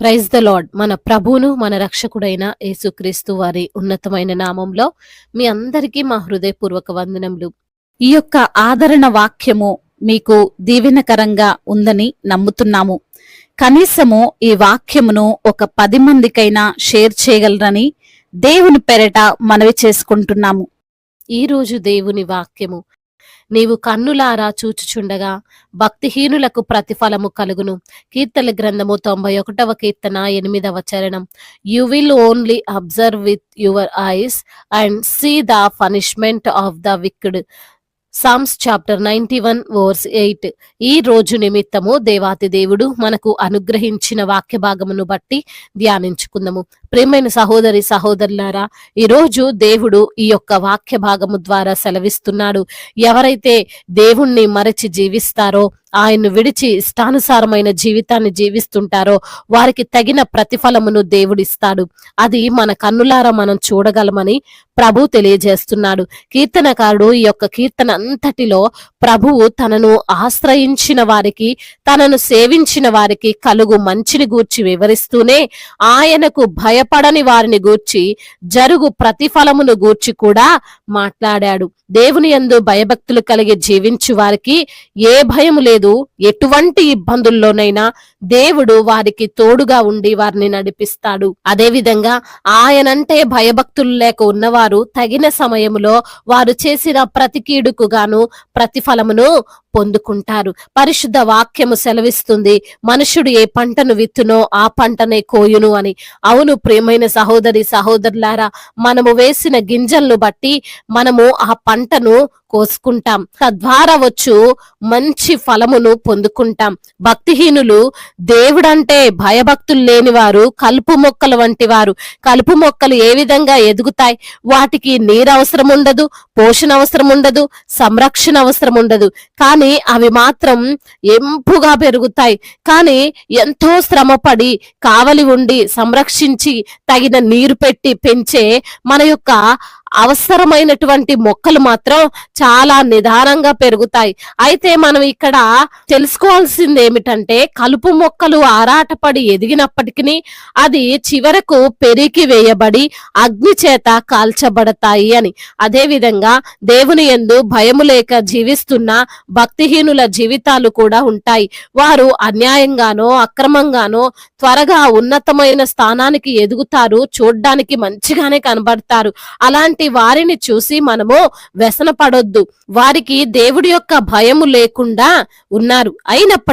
Praise the lord. మన ప్రభువును మన రక్షకుడైన యేసుక్రీస్తు వారి ఉన్నతమైన నామంలో మీ అందరికీ మా హృదయపూర్వక వందనములు. ఈ యొక్క ఆదరణ వాక్యము మీకు దీవెనకరంగా ఉందని నమ్ముతున్నాము. కనీసము ఈ వాక్యమును ఒక 10 మందికైనా షేర్ చేయగలరని దేవుని పేరట మనవి చేసుకుంటున్నాము. ఈ రోజు దేవుని వాక్యము, నీవు కన్నులారా చూచుచుండగా భక్తిహీనులకు ప్రతిఫలము కలుగును. కీర్తన గ్రంథము 91వ కీర్తన 8వ చరణం. You will only observe with your eyes and see the punishment of the wicked. Psalms chapter 91 verse 8. ఈ రోజు నిమిత్తము దేవాతి దేవుడు మనకు అనుగ్రహించిన వాక్య భాగమును బట్టి ధ్యానించుకుందాము. ప్రియమైన సహోదరి సహోదరులారా, ఈ రోజు దేవుడు ఈ యొక్క వాక్య భాగము ద్వారా సెలవిస్తున్నాడు. ఎవరైతే దేవుణ్ణి మరచి జీవిస్తారో, ఆయన్ను విడిచి ఇష్టానుసారమైన జీవితాన్ని జీవిస్తుంటారో వారికి తగిన ప్రతిఫలమును దేవుడిస్తాడు. అది మన కన్నులారా మనం చూడగలమని ప్రభు తెలియజేస్తున్నాడు. కీర్తనకారుడు ఈ యొక్క కీర్తన అంతటిలో ప్రభువు తనను ఆశ్రయించిన వారికి, తనను సేవించిన వారికి కలుగు మంచిని గూర్చి వివరిస్తూనే ఆయనకు భయపడని వారిని గూర్చి జరుగు ప్రతిఫలమును గూర్చి కూడా మాట్లాడాడు. దేవుని యందు భయభక్తులు కలిగి జీవించు వారికి ఏ భయము లేదు. ఎటువంటి ఇబ్బందుల్లోనైనా దేవుడు వారికి తోడుగా ఉండి వారిని నడిపిస్తాడు. అదే విధంగా ఆయనంటే భయభక్తులు లేక ఉన్నవారు తగిన సమయములో వారు చేసిన ప్రతి కీడుకు గాను ప్రతిఫలమును పొందుకుంటారు. పరిశుద్ధ వాక్యము సెలవిస్తుంది, మనుషుడు ఏ పంటను విత్తునో ఆ పంటనే కోయును అని. అవును ప్రియమైన సహోదరి సహోదరులారా, మనము వేసిన గింజలను బట్టి మనము ఆ పంటను కోసుకుంటాం. తద్వారా వచ్చు మంచి ఫలమును పొందుకుంటాం. భక్తిహీనులు దేవుడంటే భయభక్తులు లేని వారు కలుపు మొక్కలు వంటి వారు. కలుపు మొక్కలు ఏ విధంగా ఎదుగుతాయి? వాటికి నీరు అవసరం ఉండదు, పోషణ అవసరం ఉండదు, సంరక్షణ అవసరం ఉండదు. కానీ అవి మాత్రం ఎంపుగా పెరుగుతాయి. కానీ ఎంతో శ్రమపడి కావలి ఉండి సంరక్షించి తగిన నీరు పెట్టి పెంచే మన యొక్క అవసరమైనటువంటి మొక్కలు మాత్రం చాలా నిదానంగా పెరుగుతాయి. అయితే మనం ఇక్కడ తెలుసుకోవాల్సింది ఏమిటంటే, కలుపు మొక్కలు ఆరాటపడి ఎదిగినప్పటికీ అది చివరకు పెరికి వేయబడి అగ్ని చేత కాల్చబడతాయి అని. అదే విధంగా దేవుని యందు భయము లేక జీవిస్తున్న భక్తిహీనుల జీవితాలు కూడా ఉంటాయి. వారు అన్యాయంగానో అక్రమంగానో త్వరగా ఉన్నతమైన స్థానానికి ఎదుగుతారు, చూడ్డానికి మంచిగానే కనబడతారు. అలాంటి వారిని చూసి మనము వ్యసన పడొద్దు. వారికి దేవుడి యొక్క భయము లేకుండా ఉన్నారు. అయినప్పటికీ